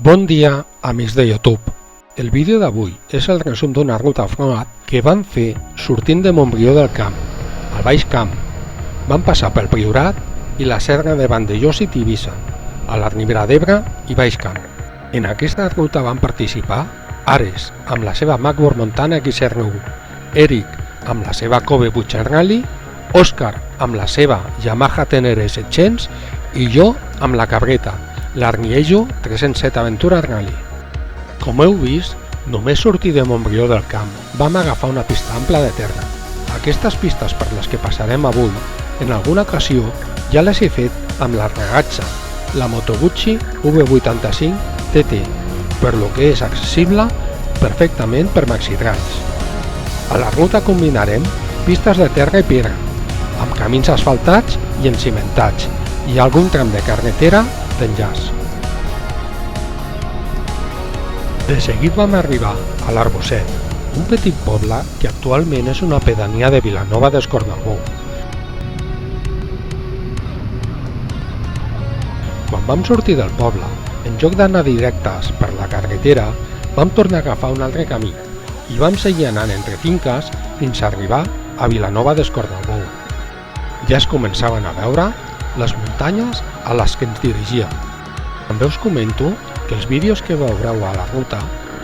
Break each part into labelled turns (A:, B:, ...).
A: Bon dia, amics de YouTube. El vídeo d'avui és el resum d'una ruta off-road que van fer sortint de Montbrió del Camp, al Baix Camp. Van passar pel Priorat i la Serra de Vandellòs i Tivissa, a la Ribera d'Ebre i Baix Camp. En aquesta ruta van participar Ares, amb la seva Macboard Montana XR1, Eric, amb la seva Kobe 800 Rally, Òscar, amb la seva Yamaha Tenere 700 i jo amb la Cabreta, l'Arniejo 307 Aventura Rally. Com heu vist, només sortir de Montbrió del Camp vam agafar una pista ampla de terra. Aquestes pistes per les que passarem avui, en alguna ocasió ja les he fet amb la Ragazza, la Moto Guzzi V85 TT, per lo que és accessible perfectament per maxi-trans. A la ruta combinarem pistes de terra i pedra, amb camins asfaltats i encimentats, i algun tram de carretera d'enllaç. De seguit vam arribar a l'Arboset, un petit poble que actualment és una pedania de Vilanova d'Escornalbou. Quan vam sortir del poble, en lloc d'anar directes per la carretera, vam tornar a agafar un altre camí i vam seguir anant entre finques fins a arribar a Vilanova d'Escornalbou. Ja es començaven a veure les muntanyes a les que ens dirigíem. També us comento que els vídeos que veureu a la ruta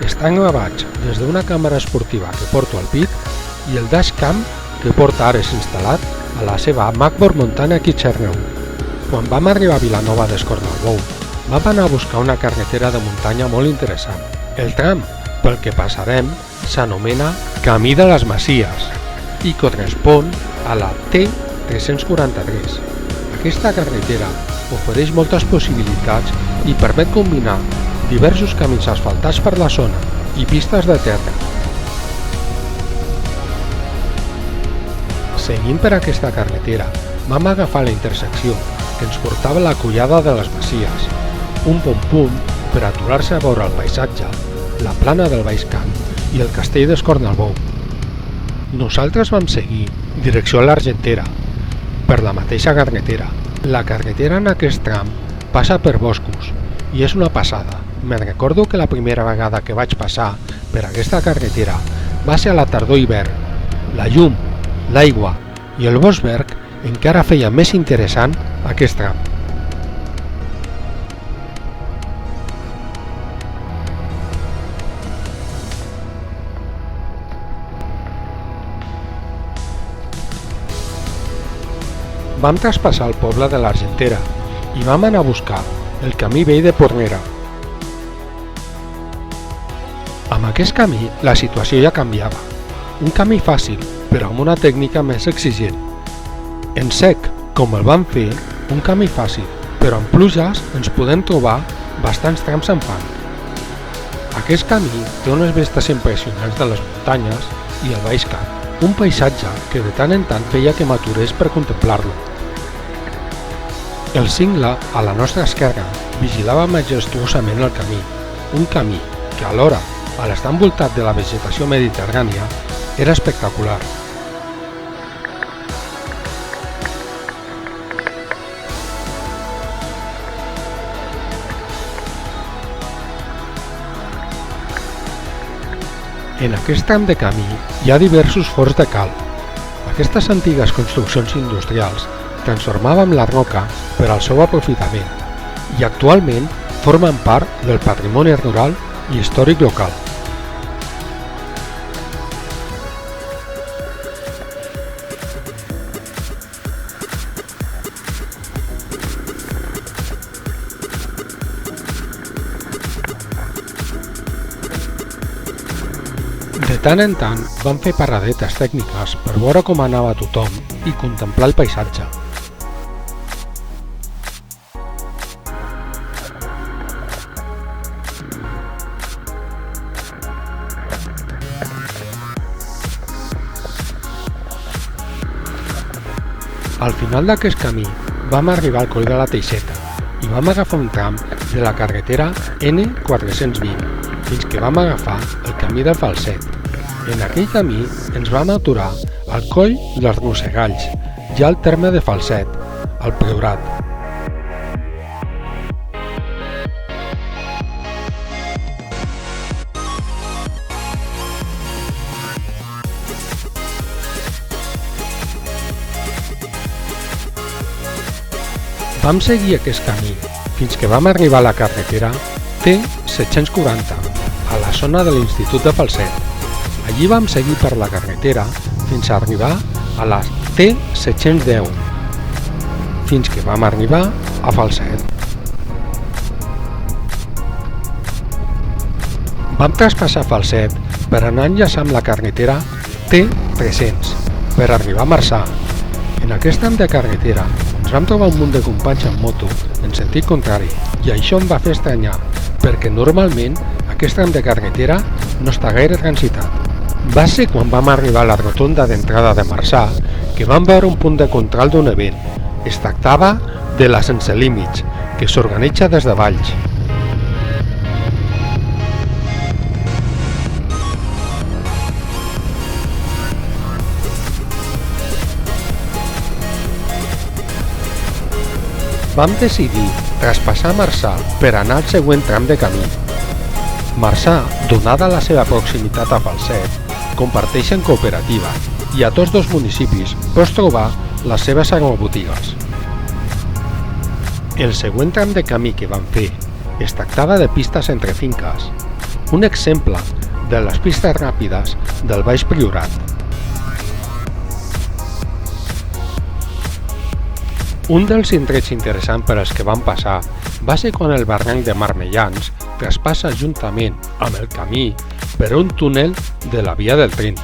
A: estan gravats des d'una càmera esportiva que porto al pit i el dashcam que porta Ares instal·lat a la seva Macboard Montana XR1. Quan vam arribar a Vilanova d'Escornalbou, vam anar a buscar una carretera de muntanya molt interessant. El tram pel que passarem s'anomena Camí de les Masies i correspon a la T343. Aquesta carretera ofereix moltes possibilitats i permet combinar diversos camins asfaltats per la zona i pistes de terra. Seguint per aquesta carretera, vam agafar la intersecció que ens portava a la Collada de les Masies, un bon punt per aturar-se a veure el paisatge, la plana del Baix Camp i el castell d'Escornalbou. Nosaltres vam seguir direcció a l'Argentera, per la mateixa carretera. La carretera en aquest tram passa per boscos i és una passada. Me'n recordo que la primera vegada que vaig passar per aquesta carretera va ser a la tardor-hivern. La llum, l'aigua i el bosc verd encara feia més interessant aquest tram. Vam traspassar el poble de l'Argentera i vam anar a buscar el camí vell de Pornera. Amb aquest camí la situació ja canviava. Un camí fàcil, però amb una tècnica més exigent. En sec, com el vam fer, un camí fàcil, però en pluges ens podem trobar bastants trams en fang. Aquest camí té unes vistes impressionants de les muntanyes i el Baix Camp, un paisatge que de tant en tant feia que m'aturés per contemplar-lo. El cingle, a la nostra esquerra, vigilava majestuosament el camí, un camí que alhora, a l'estar envoltat de la vegetació mediterrània, era espectacular. En aquest tram de camí hi ha diversos forns de calç. Aquestes antigues construccions industrials transformaven la roca per al seu aprofitament i actualment formen part del patrimoni rural i històric local. De tant en tant vam fer paradetes tècniques per veure com anava tothom i contemplar el paisatge. Al final d'aquest camí vam arribar al coll de la Teixeta i vam agafar un tram de la carretera N420 fins que vam agafar el camí del Falset. En aquell camí ens vam aturar al coll dels Rosegalls, ja al terme de Falset, al Priorat. Vam seguir aquest camí fins que vam arribar a la carretera T740, a la zona de l'Institut de Falset. Allí vam seguir per la carretera fins a arribar a la T710, fins que vam arribar a Falset. Vam traspassar Falset per anar enllaçant amb la carretera T300 per arribar a Marçà. En aquest tram de carretera ens vam trobar un munt de companys en moto en sentit contrari i això em va fer estranyar, perquè normalment aquest tram de carretera no està gaire transitat. Va ser quan vam arribar a la rotonda d'entrada de Marçà que vam veure un punt de control d'un event. Es tractava de la Sense Límits, que s'organitza des de Valls. Vam decidir traspassar Marçà per anar al següent tram de camí. Marçà, donada la seva proximitat a Falset, comparteixen cooperativa i a tots dos municipis pots trobar les seves agrobotigues. El següent tram de camí que vam fer es tractava de pistes entre finques, un exemple de les pistes ràpides del Baix Priorat. Un dels indrets interessants per als que vam passar va ser quan el barranc de Marmellans traspassa juntament amb el camí per un túnel de la via del tren,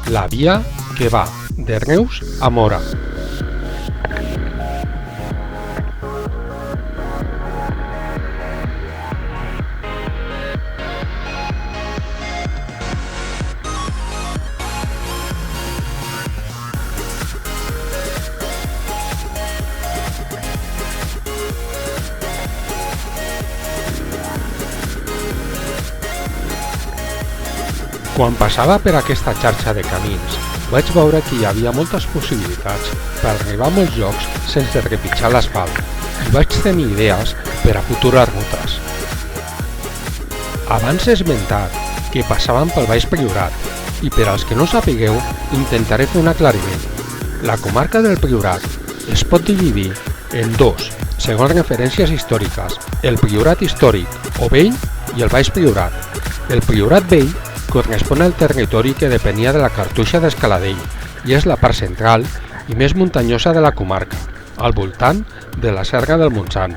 A: la via que va de Reus a Móra. Quan passava per aquesta xarxa de camins, vaig veure que hi havia moltes possibilitats per arribar a molts llocs sense trepitjar l'asfalt i vaig tenir idees per a futures rutes. Abans he esmentat que passàvem pel Baix Priorat i per als que no sapigueu intentaré fer un aclariment. La comarca del Priorat es pot dividir en dos, segons referències històriques, el Priorat històric o vell i el Baix Priorat. El Priorat vell correspon al territori que depenia de la Cartoixa d'Escaladell i és la part central i més muntanyosa de la comarca, al voltant de la Serra del Montsant.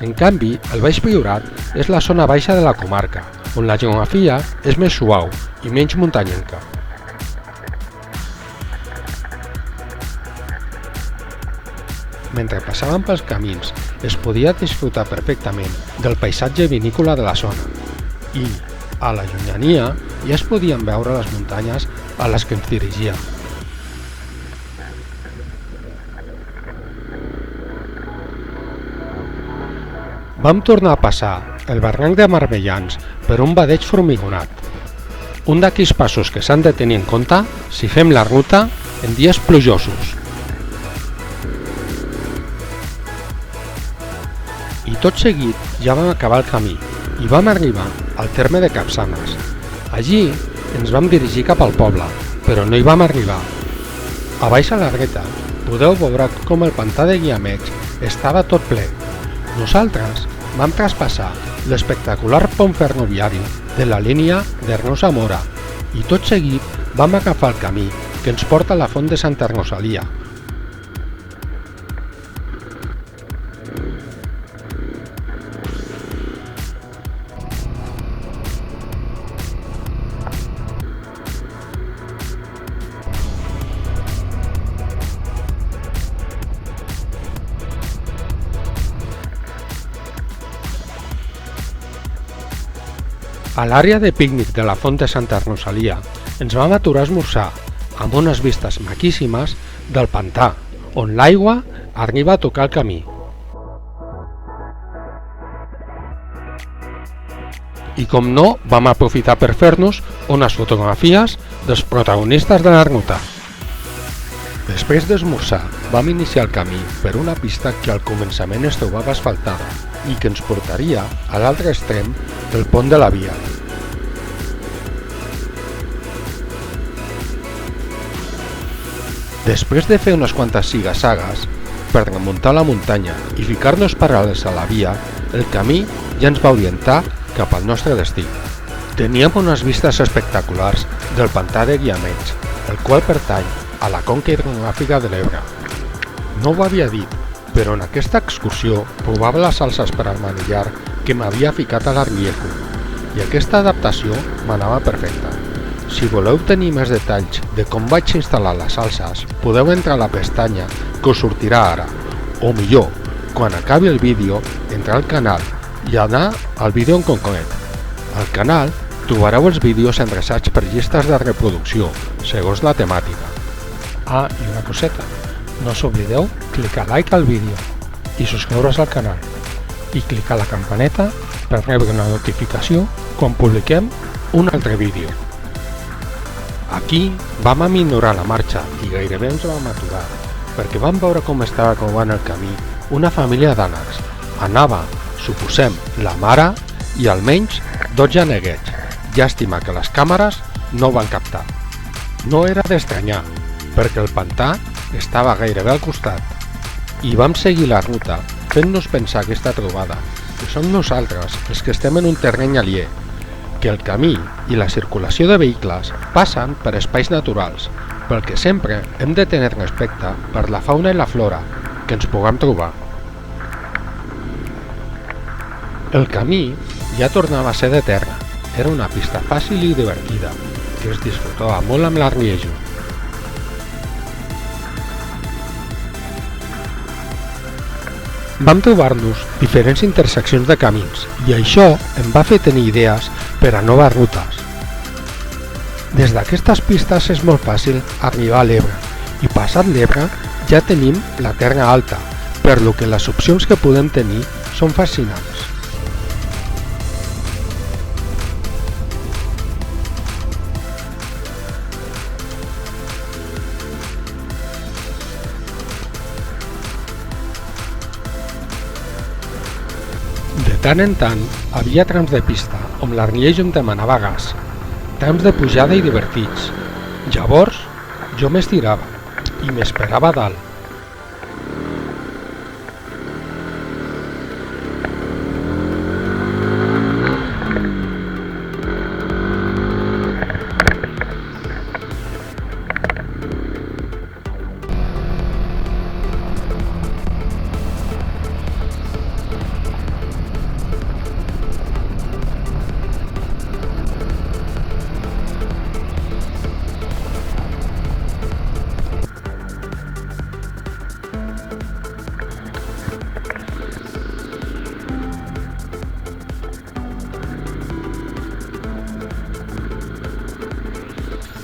A: En canvi, el Baix Priorat és la zona baixa de la comarca, on la geografia és més suau i menys muntanyenca. Mentre passàvem pels camins, es podia disfrutar perfectament del paisatge vinícola de la zona i, a la llunyania, ja es podien veure les muntanyes a les que ens dirigíem. Vam tornar a passar el barranc de Marmellans per un badeig formigonat, un d'aquells passos que s'han de tenir en compte si fem la ruta en dies plujosos. I tot seguit ja vam acabar el camí i vam arribar al terme de Capçanes. Allí ens vam dirigir cap al poble, però no hi vam arribar. A baix a la dreta podeu veure com el pantà de Guiameig estava tot ple. Nosaltres vam traspassar l'espectacular pont ferroviari de la línia de Reus a Móra i tot seguit vam agafar el camí que ens porta a la font de Santa Rosalia. A l'àrea de pícnic de la font de Santa Rosalia ens vam aturar a esmorzar amb unes vistes maquíssimes del pantà, on l'aigua arriba a tocar el camí. I com no, vam aprofitar per fer-nos unes fotografies dels protagonistes de la ruta. Després d'esmorzar, vam iniciar el camí per una pista que al començament es trobava asfaltada i que ens portaria a l'altre extrem del pont de la via. Després de fer unes quantes ziga-zagues, per remuntar la muntanya i ficar-nos paral·lels a la via, el camí ja ens va orientar cap al nostre destí. Teníem unes vistes espectaculars del pantà de Guiamets, el qual pertany a la conca hidrogràfica de l'Ebre. No ho havia dit, però en aquesta excursió provava les salses per al manillar que m'havia ficat a l'Arriejo, i aquesta adaptació m'anava perfecta. Si voleu tenir més detalls de com vaig instal·lar les salses, podeu entrar a la pestanya que us sortirà ara, o millor, quan acabi el vídeo, entrar al canal i anar al vídeo en concret. Al canal trobareu els vídeos endreçats per llistes de reproducció, segons la temàtica. Ah, i una coseta, no us oblideu clicar like al vídeo i subscriure's al canal i clicar la campaneta per rebre una notificació quan publiquem un altre vídeo. Aquí vam aminorar la marxa i gairebé ens vam aturar, perquè vam veure com estava creuant el camí una família d'ànecs. Anava, suposem, la mare i almenys 12 neguets. Llàstima que les càmeres no ho van captar. No era d'estranyar, perquè el pantà estava gairebé al costat. I vam seguir la ruta, fent-nos pensar aquesta trobada, que som nosaltres els que estem en un terreny aliè, que el camí i la circulació de vehicles passen per espais naturals, pel que sempre hem de tenir respecte per la fauna i la flora que ens puguem trobar. El camí ja tornava a ser de terra, era una pista fàcil i divertida, que es disfrutava molt amb l'Arriejo. Vam trobar-nos diferents interseccions de camins i això em va fer tenir idees per a noves rutes. Des d'aquestes pistes és molt fàcil arribar a l'Ebre i passat l'Ebre ja tenim la Terra Alta, per lo que les opcions que podem tenir són fascinants. De tant en tant, havia trams de pista on l'Arriejo em demanava gas, trams de pujada i divertits. Llavors, jo m'estirava i m'esperava dalt.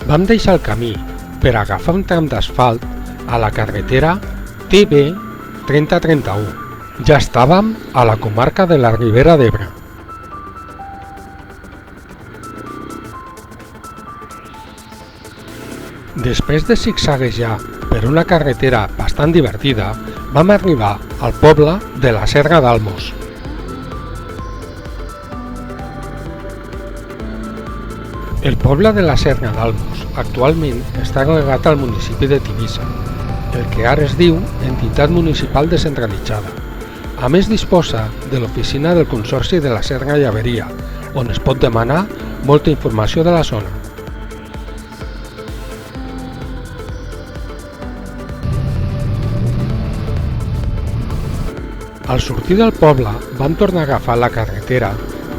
A: Vam deixar el camí per agafar un tram d'asfalt a la carretera TB 3031. Ja estàvem a la comarca de la Ribera d'Ebre. Després de zigzaguejar per una carretera bastant divertida, vam arribar al poble de la Serra d'Almos. El poble de la Serra d'Almos actualment està agregat al municipi de Tivissa, el que ara es diu Entitat Municipal Descentralitzada. A més disposa de l'oficina del Consorci de la Serra i Averia, on es pot demanar molta informació de la zona. Al sortir del poble vam tornar a agafar la carretera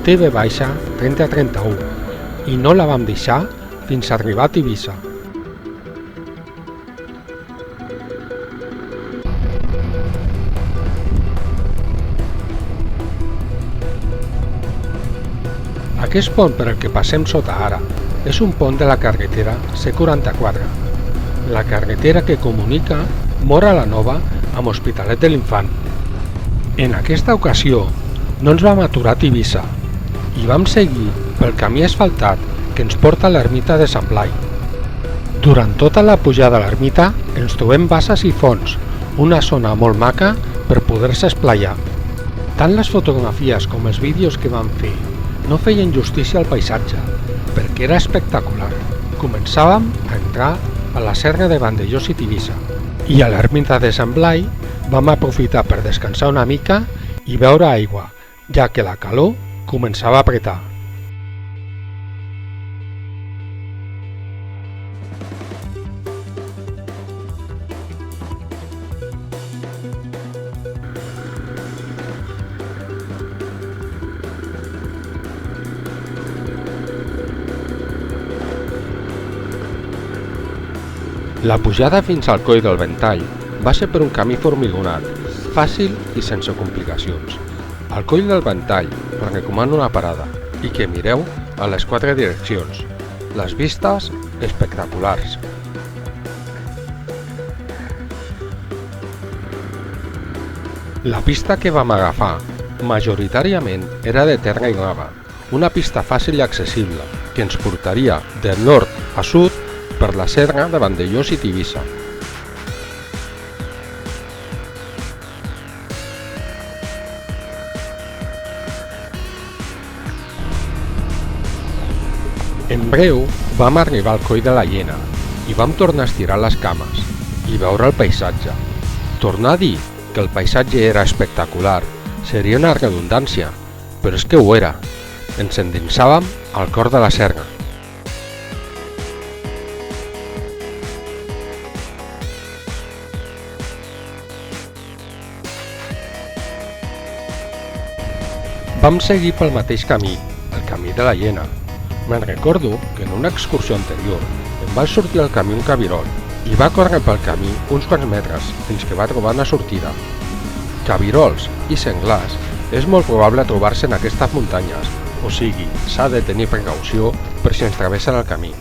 A: TB 3031 i no la vam deixar fins a arribar a Tivissa. Aquest pont per el que passem sota ara és un pont de la carretera C44, la carretera que comunica Móra la Nova amb Hospitalet de l'Infant. En aquesta ocasió no ens vam aturar a Tivissa i vam seguir pel camí asfaltat que ens porta a l'ermita de Sant Blai. Durant tota la pujada a l'ermita ens trobem basses i fonts, una zona molt maca per poder-se esplaiar. Tant les fotografies com els vídeos que vam fer no feien justícia al paisatge, perquè era espectacular. Començàvem a entrar a la serra de Vandellós i Tivissa, i a l'ermita de Sant Blai Vam aprofitar per descansar una mica i beure aigua, ja que la calor començava a apretar. La pujada fins al Coll del Ventall va ser per un camí formigonat, fàcil i sense complicacions. Al Coll del Ventall us recomano una parada i que mireu a les 4 direccions. Les vistes espectaculars. La pista que vam agafar majoritàriament era de terra i grava, una pista fàcil i accessible que ens portaria de nord a sud per la serra de Vandellòs i Tivissa. En breu vam arribar al Coll de la Llena i vam tornar a estirar les cames i veure el paisatge. Tornar a dir que el paisatge era espectacular seria una redundància, però és que ho era. Ens endinsàvem al cor de la serra. Vam seguir pel mateix camí, el camí de la Llena. Me'n recordo que en una excursió anterior em va sortir al camí un cabirol i va córrer pel camí uns quants metres fins que va trobar una sortida. Cabirols i senglars és molt probable trobar-se en aquestes muntanyes, o sigui, s'ha de tenir precaució per si ens travessen el camí.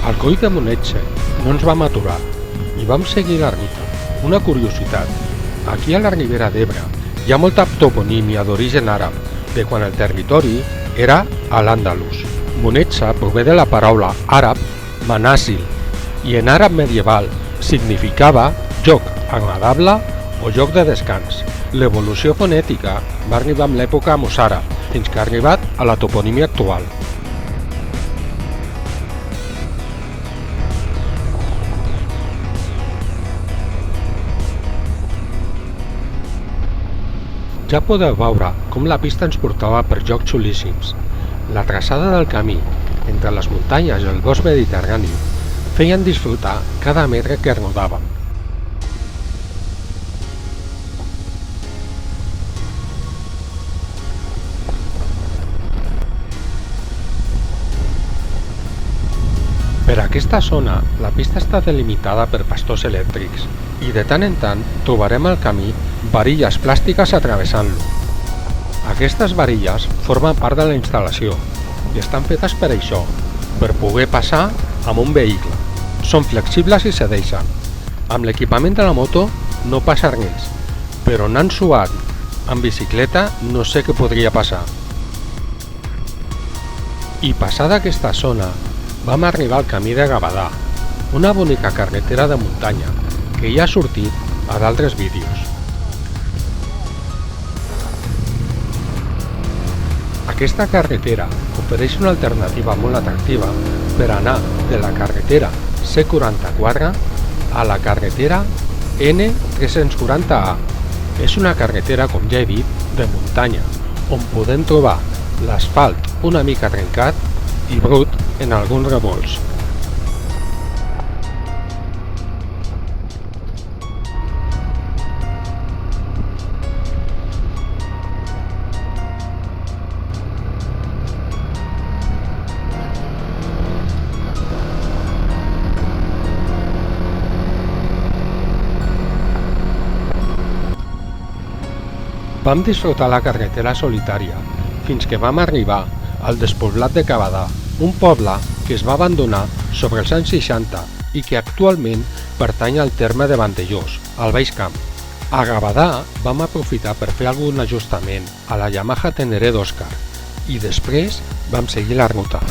A: Al Coll de Monetxe no ens vam aturar i vam seguir la ruta. Una curiositat, aquí a la Ribera d'Ebre hi ha molta toponímia d'origen àrab, de quan el territori era a l'Àndalus. Monetxe prové de la paraula àrab manàsil i en àrab medieval significava lloc agradable o lloc de descans. L'evolució fonètica va arribar amb l'època mossàrab fins que ha arribat a la toponímia actual. Ja podeu veure com la pista ens portava per llocs xulíssims. La traçada del camí, entre les muntanyes i el bosc mediterrani, feien disfrutar cada metre que rodàvem. Per aquesta zona, la pista està delimitada per pastors elèctrics i de tant en tant trobarem al camí varilles plàstiques atravessant-lo. Aquestes varilles formen part de la instal·lació i estan fetes per això, per poder passar amb un vehicle. Són flexibles i cedeixen. Amb l'equipament de la moto no passa res, però anant suat amb bicicleta no sé què podria passar. I passada aquesta zona, vam arribar al camí de Gavadà, una bonica carretera de muntanya que ja ha sortit a d'altres vídeos. Aquesta carretera ofereix una alternativa molt atractiva per anar de la carretera C44 a la carretera N340A. És una carretera, com ja he dit, de muntanya, on podem trobar l'asfalt una mica trencat i brut en alguns revolts. Vam disfrutar la carretera solitària, fins que vam arribar al despoblat de Gavadà, un poble que es va abandonar sobre els anys 60 i que actualment pertany al terme de Vandellòs, al Baix Camp. A Gavadà vam aprofitar per fer algun ajustament a la Yamaha Teneré d'Òscar i després vam seguir la ruta.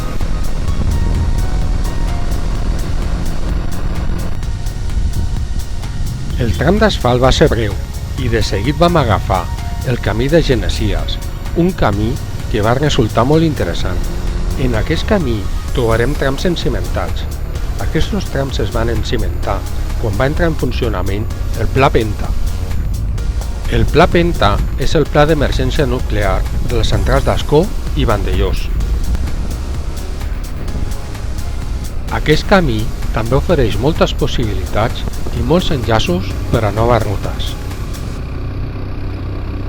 A: El tram d'asfalt va ser breu i de seguit vam agafar el camí de Genesies, un camí que va resultar molt interessant. En aquest camí trobarem trams encimentats. Aquests trams es van encimentar quan va entrar en funcionament el Pla Penta. El Pla Penta és el pla d'emergència nuclear de les centrals d'Ascó i Vandellòs. Aquest camí també ofereix moltes possibilitats i molts enllaços per a noves rutes.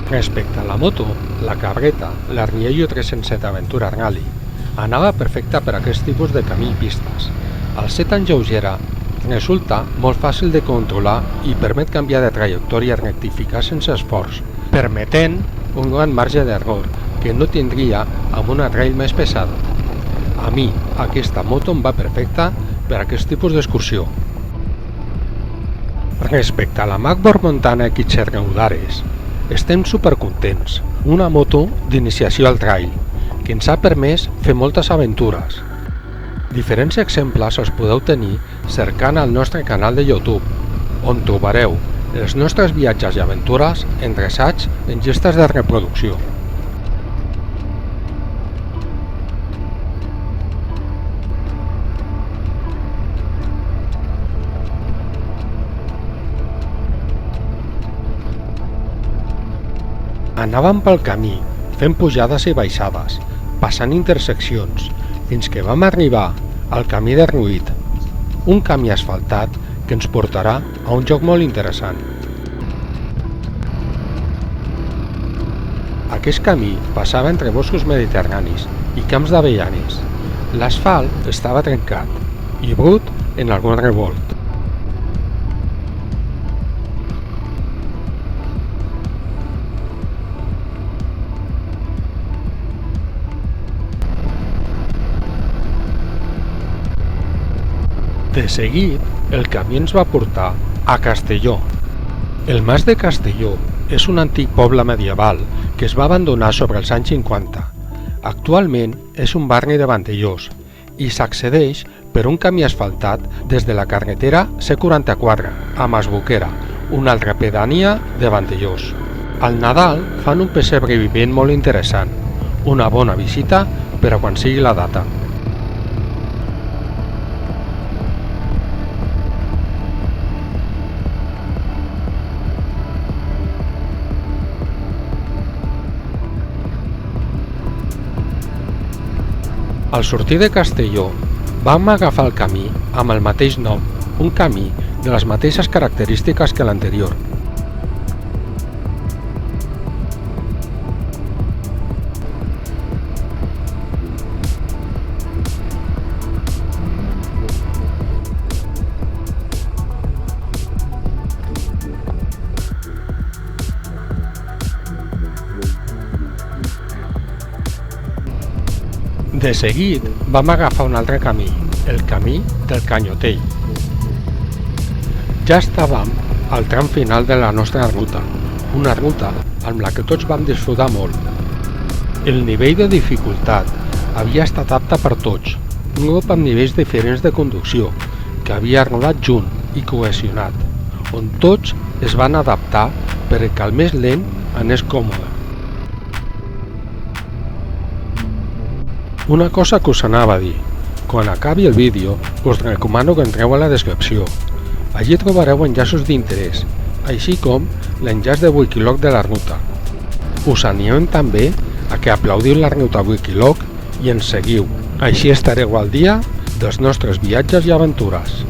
A: Respecte a la moto, la Cabreta, l'Arniello 307 Aventura Rally, anava perfecta per a aquest tipus de camí i pistes. Al ser tan lleugera, resulta molt fàcil de controlar i permet canviar de trajectòria i rectificar sense esforç, permetent un gran marge d'error que no tindria amb una trail més pesada. A mi, aquesta moto em va perfecta per a aquest tipus d'excursió. Respecte a la Magborg Montana XR Udares, estem supercontents. Una moto d'iniciació al trail, que ens ha permès fer moltes aventures. Diferents exemples els podeu tenir cercant al nostre canal de YouTube, on trobareu els nostres viatges i aventures endreçats en llistes de reproducció. Anàvem pel camí, fent pujades i baixades, passant interseccions, fins que vam arribar al camí de Ruït, un camí asfaltat que ens portarà a un lloc molt interessant. Aquest camí passava entre boscos mediterranis i camps d'avellanes. L'asfalt estava trencat i brut en algun revolt. De seguit, el camí ens va portar a Castelló. El Mas de Castelló és un antic poble medieval que es va abandonar sobre els anys 50. Actualment és un barri de Vandellòs i s'accedeix per un camí asfaltat des de la carretera C44 a Masboquera, una altra pedania de Vandellòs. Al Nadal fan un pessebre vivent molt interessant, una bona visita per a quan sigui la data. Al sortir de Castelló, vam agafar el camí amb el mateix nom, un camí de les mateixes característiques que l'anterior. De seguit, vam agafar un altre camí, el camí del Canyotell. Ja estàvem al tram final de la nostra ruta, una ruta amb la que tots vam disfrutar molt. El nivell de dificultat havia estat apte per tots, un grup amb nivells diferents de conducció, que havia rodat junt i cohesionat, on tots es van adaptar perquè el més lent anés còmode. Una cosa que us anava a dir, quan acabi el vídeo us recomano que entreu a la descripció. Allí trobareu enllaços d'interès, així com l'enllaç de Wikiloc de la ruta. Us animem també a que aplaudiu la ruta Wikiloc i ens seguiu, així estareu al dia dels nostres viatges i aventures.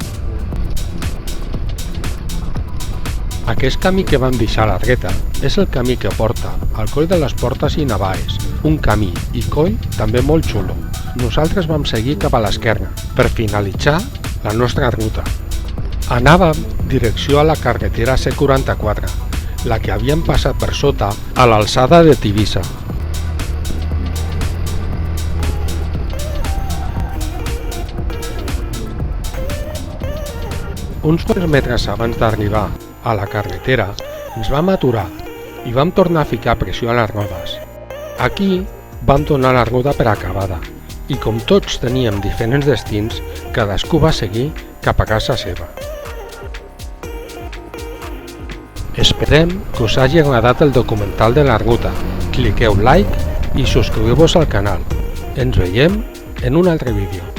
A: Aquest camí que vam deixar a la dreta és el camí que porta al Coll de les Portes i Navaes, un camí i coll també molt xulo. Nosaltres vam seguir cap a l'esquerra per finalitzar la nostra ruta. Anàvem direcció a la carretera C44, la que havíem passat per sota a l'alçada de Tivissa. uns quants metres abans d'arribar a la carretera, ens vam aturar i vam tornar a ficar pressió a les rodes. Aquí vam donar la ruta per acabada i com tots teníem diferents destins, cadascú va seguir cap a casa seva. Esperem que us hagi agradat el documental de la ruta. Cliqueu like i subscriveu-vos al canal. Ens veiem en un altre vídeo.